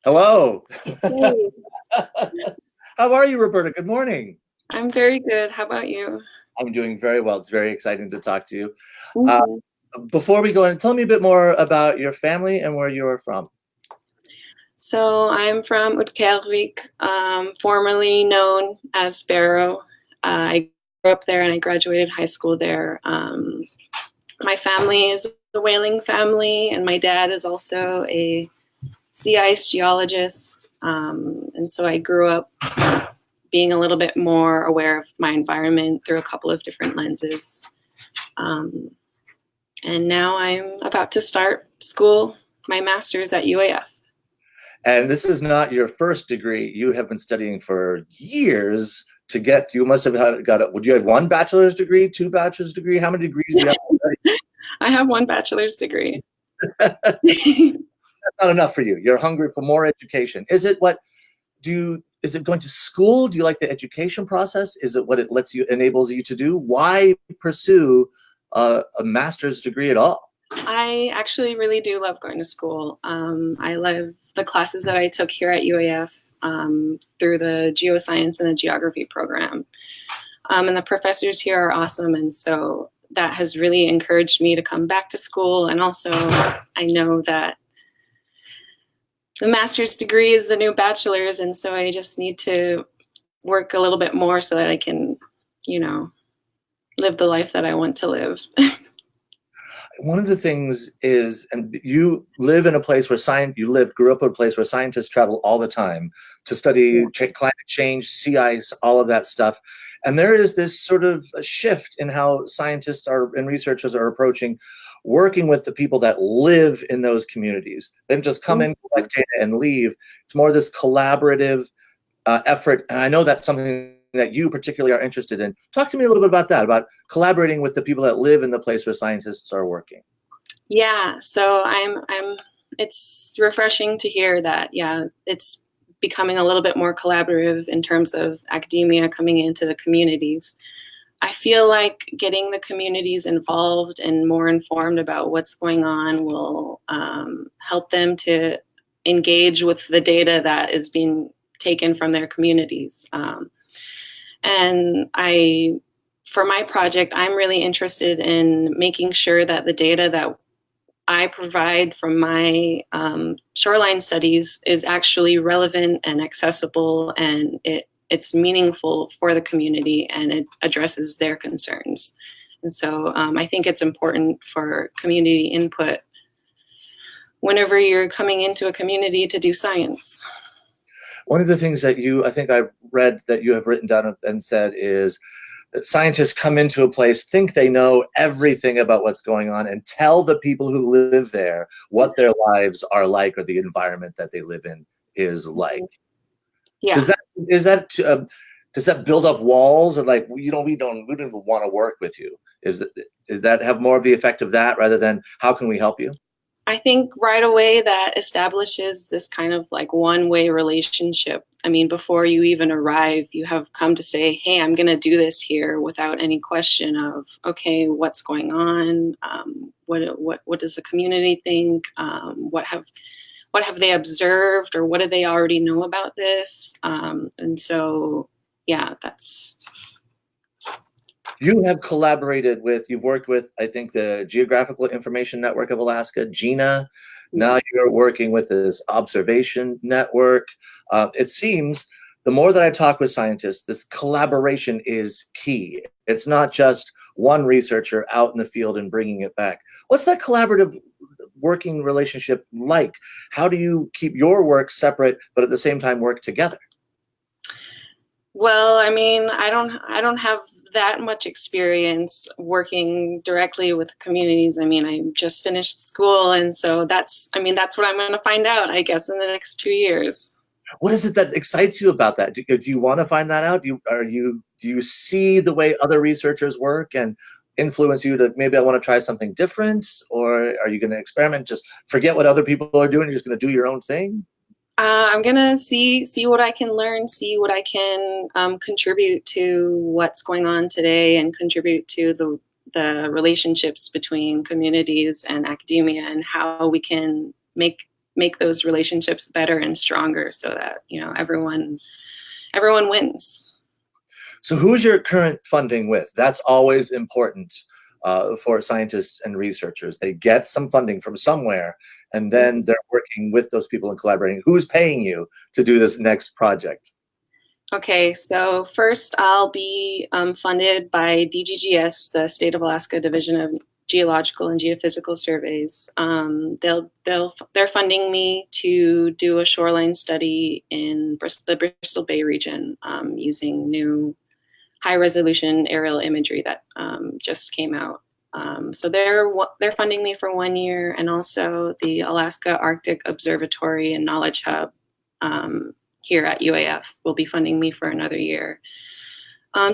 Hello. Hey, How are you, Roberta? Good morning. I'm very good. How about you? I'm doing very well. It's very exciting to talk to you. Uh, hmm Before we go in, tell me a bit more about your family and where you're from. So I'm from Utqiaġvik, formerly known as Barrow. I grew up there and I graduated high school there. My family is a whaling family, and my dad is also a sea ice geologist. And so I grew up being a little bit more aware of my environment through a couple of different lenses. Um, and now I'm about to start school, my master's at UAF. And this is not your first degree. You have been studying for years to get. You must have got it. Would you have one bachelor's degree, two bachelor's degree? How many degrees do you have to study? I have one bachelor's degree. That's not enough for you. You're hungry for more education. Is it what is it going to school? Do you like the education process? Is it what it enables you to do? Why pursue a master's degree at all? I actually really do love going to school. I love the classes that I took here at UAF through the geoscience and the geography program. And the professors here are awesome. And so that has really encouraged me to come back to school. And also, I know that the master's degree is the new bachelor's. And so I just need to work a little bit more so that I can, live the life that I want to live. One of the things is, and you live in a place where grew up in a place where scientists travel all the time to study climate change, sea ice, all of that stuff. And there is this sort of a shift in how scientists and researchers are approaching working with the people that live in those communities. They don't just come in, collect data, and leave. It's more this collaborative effort. And I know that's something that you particularly are interested in. Talk to me a little bit about that, about collaborating with the people that live in the place where scientists are working. Yeah, so it's refreshing to hear that, it's becoming a little bit more collaborative in terms of academia coming into the communities. I feel like getting the communities involved and more informed about what's going on will help them to engage with the data that is being taken from their communities. And for my project, I'm really interested in making sure that the data that I provide from my shoreline studies is actually relevant and accessible, and it's meaningful for the community, and it addresses their concerns. And so I think it's important for community input whenever you're coming into a community to do science. One of the things that I think I've read that you have written down and said is that scientists come into a place, think they know everything about what's going on, and tell the people who live there what their lives are like or the environment that they live in is like. Yeah. Does that build up walls and like we don't even want to work with you? Is that have more of the effect of that rather than how can we help you? I think right away that establishes this kind of like one-way relationship. I mean, before you even arrive, you have come to say, hey, I'm going to do this here without any question of, okay, what's going on? What does the community think? What have they observed, or what do they already know about this? And so, yeah, that's... You have you've worked with, I think, the Geographical Information Network of Alaska, GINA. Now you're working with this observation network. It seems the more that I talk with scientists, this collaboration is key. It's not just one researcher out in the field and bringing it back. What's that collaborative working relationship like? How do you keep your work separate, but at the same time work together? Well, I mean, I don't have that much experience working directly with communities. I mean, I just finished school, and so that's what I'm going to find out, I guess, in the next 2 years. What is it that excites you about that? Do you want to find that out? Do you see the way other researchers work and influence you to maybe I want to try something different, or are you going to experiment, just forget what other people are doing, you're just going to do your own thing? I'm gonna see what I can learn, see what I can contribute to what's going on today, and contribute to the relationships between communities and academia, and how we can make make those relationships better and stronger so that, you know, everyone wins. So who's your current funding with? That's always important for scientists and researchers. They get some funding from somewhere, and then they're working with those people and collaborating. Who's paying you to do this next project? Okay, so first I'll be funded by DGGS, the State of Alaska Division of Geological and Geophysical Surveys. They're funding me to do a shoreline study in the Bristol Bay region using new high-resolution aerial imagery that just came out. So they're funding me for 1 year, and also the Alaska Arctic Observatory and Knowledge Hub here at UAF will be funding me for another year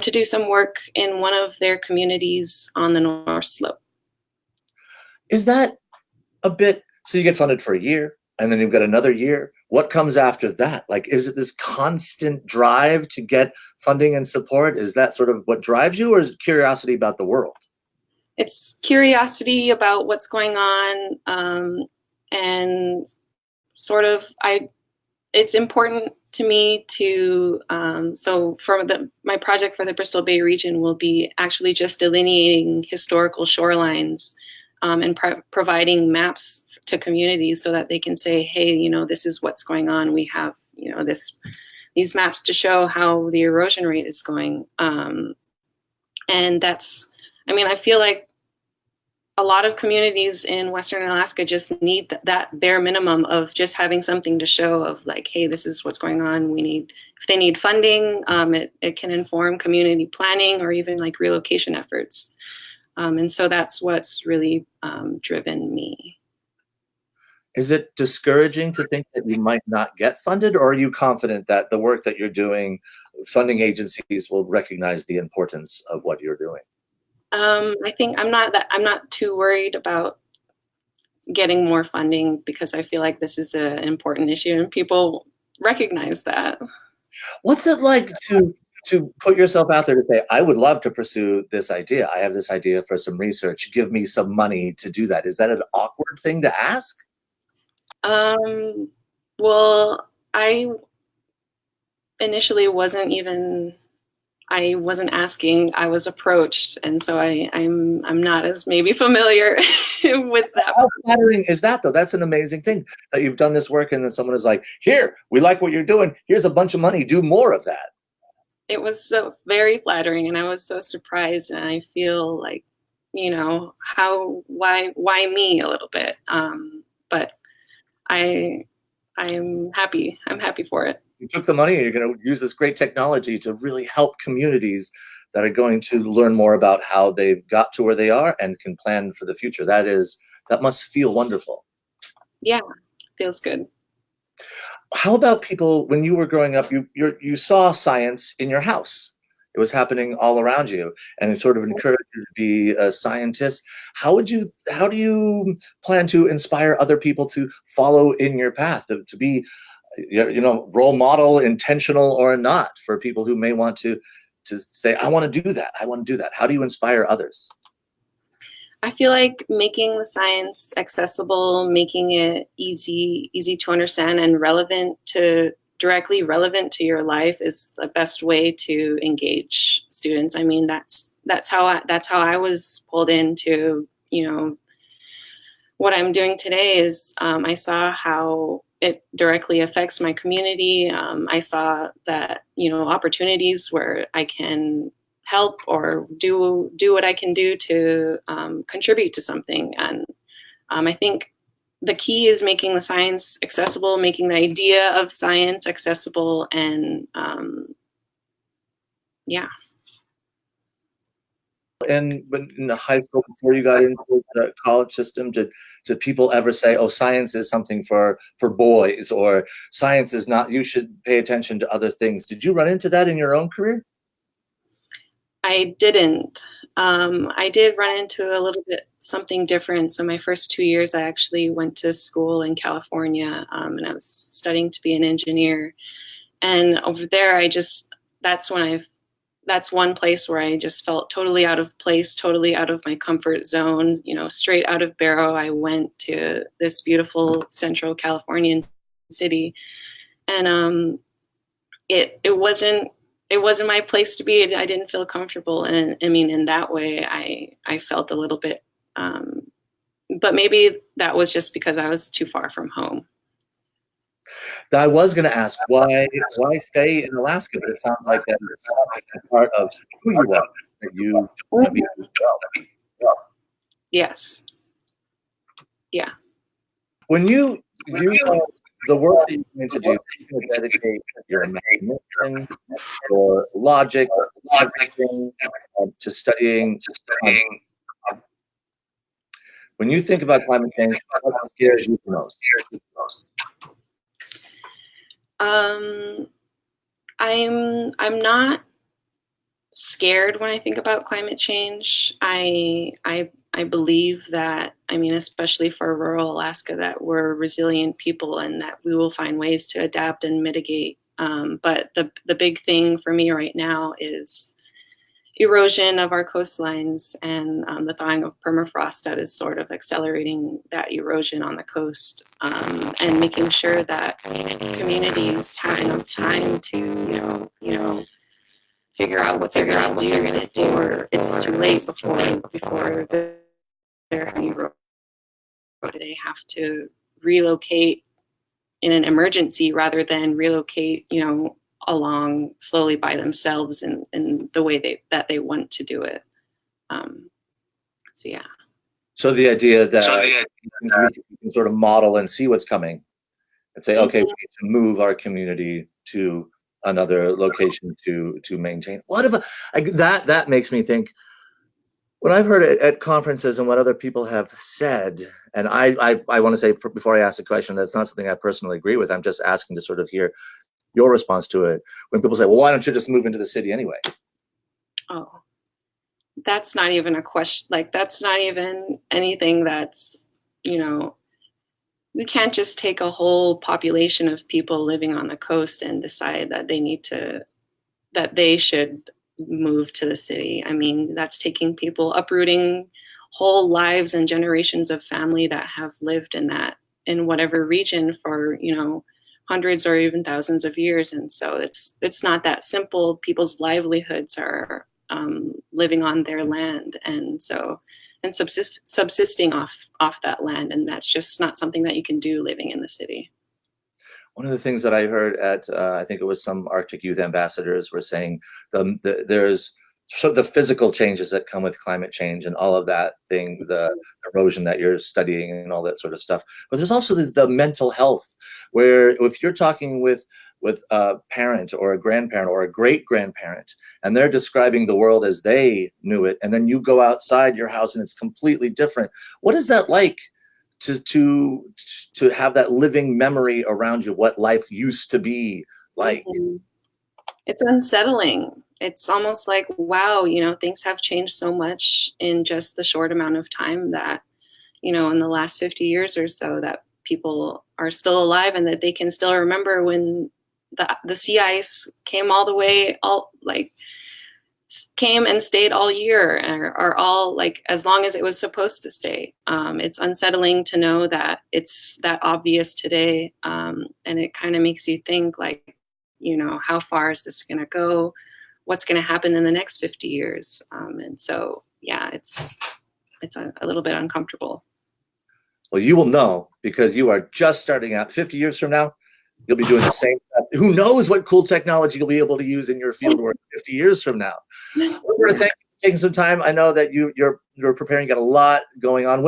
to do some work in one of their communities on the North Slope. Is that a bit, so you get funded for a year and then you've got another year? What comes after that? Like, is it this constant drive to get funding and support? Is that sort of what drives you, or is it curiosity about the world? It's curiosity about what's going on, and sort of it's important to me to, so for my project for the Bristol Bay region will be actually just delineating historical shorelines and providing maps to communities so that they can say, hey, you know, this is what's going on. We have, you know, these maps to show how the erosion rate is going. And that's, I mean, I feel like a lot of communities in Western Alaska just need that bare minimum of just having something to show of like, hey, this is what's going on. If they need funding, it can inform community planning or even like relocation efforts. And so that's what's really driven me. Is it discouraging to think that you might not get funded, or are you confident that the work that you're doing, funding agencies will recognize the importance of what you're doing? I think I'm not too worried about getting more funding, because I feel like this is an important issue and people recognize that. What's it like to put yourself out there to say, I would love to pursue this idea. I have this idea for some research. Give me some money to do that. Is that an awkward thing to ask? Well, I initially wasn't asking, I was approached. And so I'm not as maybe familiar with that. How flattering is that, though? That's an amazing thing that you've done this work and then someone is like, here, we like what you're doing. Here's a bunch of money. Do more of that. It was so very flattering, and I was so surprised, and I feel like, you know, why me a little bit. But I'm happy. I'm happy for it. You took the money and you're going to use this great technology to really help communities that are going to learn more about how they've got to where they are and can plan for the future. That must feel wonderful. Yeah, feels good. How about people, when you were growing up, you saw science in your house. It was happening all around you, and it sort of encouraged you to be a scientist. How do you plan to inspire other people to follow in your path, to be, you know, role model, intentional or not, for people who may want to say, I want to do that. I want to do that. How do you inspire others? I feel like making the science accessible, making it easy to understand and directly relevant to your life is the best way to engage students. I mean, that's how I was pulled into, you know, what I'm doing today. Is I saw how it directly affects my community. I saw that, you know, opportunities where I can help or do what I can do to contribute to something. And I think the key is making the science accessible, making the idea of science accessible, and yeah. And when in high school, before you got into the college system, did people ever say, oh, science is something for boys, or science is not, you should pay attention to other things? Did you run into that in your own career? I didn't. I did run into a little bit something different. So my first 2 years, I actually went to school in California, and I was studying to be an engineer. And over there, that's when I that's one place where I just felt totally out of place, totally out of my comfort zone. You know, straight out of Barrow, I went to this beautiful Central Californian city, and it wasn't my place to be. I didn't feel comfortable, and I mean, in that way, I felt a little bit. But maybe that was just because I was too far from home. I was going to ask why stay in Alaska, but it sounds like that is part of who you are. That you want to be as well. Yes. Yeah. When you the work that you're going to do, you're going to dedicate your imagination, your logic, everything to studying. When you think about climate change, what scares you the most? I'm not scared when I think about climate change. I believe that, I mean, especially for rural Alaska, that we're resilient people and that we will find ways to adapt and mitigate. But the big thing for me right now is erosion of our coastlines and the thawing of permafrost that is sort of accelerating that erosion on the coast, and making sure that communities have enough time to, you know, figure out what they're going to do, or it's too late before they're heavy road. They have to relocate in an emergency rather than relocate, you know, along slowly by themselves in the way that they want to do it. So yeah. So the idea that you can sort of model and see what's coming and say, okay, we need to move our community to another location to maintain. What about that makes me think, when I've heard it at conferences and what other people have said, and I want to say before I ask the question, that's not something I personally agree with. I'm just asking to sort of hear your response to it. When people say, well, why don't you just move into the city anyway? Oh, that's not even a question. Like, that's not even anything that's, you know, we can't just take a whole population of people living on the coast and decide that they should move to the city. I mean, that's taking people, uprooting whole lives and generations of family that have lived in whatever region for, you know, hundreds or even thousands of years. And so it's not that simple. People's livelihoods are living on their land, and subsisting off that land, and that's just not something that you can do living in the city. One of the things that I heard at I think it was some Arctic youth ambassadors were saying there's the physical changes that come with climate change and all of that thing, the erosion that you're studying and all that sort of stuff. But there's also the mental health, where if you're talking with a parent or a grandparent or a great grandparent, and they're describing the world as they knew it, and then you go outside your house and it's completely different. What is that like to have that living memory around you, what life used to be like? It's unsettling. It's almost like, wow, you know, things have changed so much in just the short amount of time that, you know, in the last 50 years or so, that people are still alive and that they can still remember when the sea ice came all the way, came and stayed all year, or all, like, as long as it was supposed to stay. It's unsettling to know that it's that obvious today. And it kind of makes you think, like, you know, how far is this going to go? What's going to happen in the next 50 years? And so, yeah, it's a little bit uncomfortable. Well, you will know, because you are just starting out. 50 years from now, you'll be doing the same stuff. Who knows what cool technology you'll be able to use in your field work 50 years from now. Roberta, thank you for taking some time. I know that you're preparing, you got a lot going on.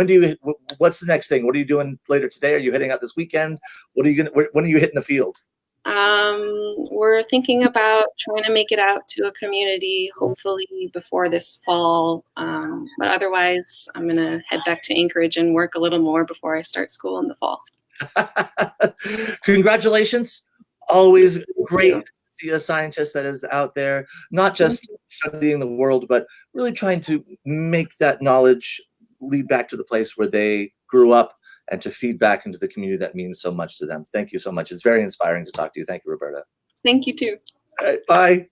What's the next thing? What are you doing later today? Are you heading out this weekend? When are you hitting the field? We're thinking about trying to make it out to a community, hopefully before this fall. But otherwise, I'm going to head back to Anchorage and work a little more before I start school in the fall. Congratulations. Always great to see a scientist that is out there, not just studying the world, but really trying to make that knowledge lead back to the place where they grew up and to feed back into the community that means so much to them. Thank you so much. It's very inspiring to talk to you. Thank you, Roberta. Thank you too. All right, bye.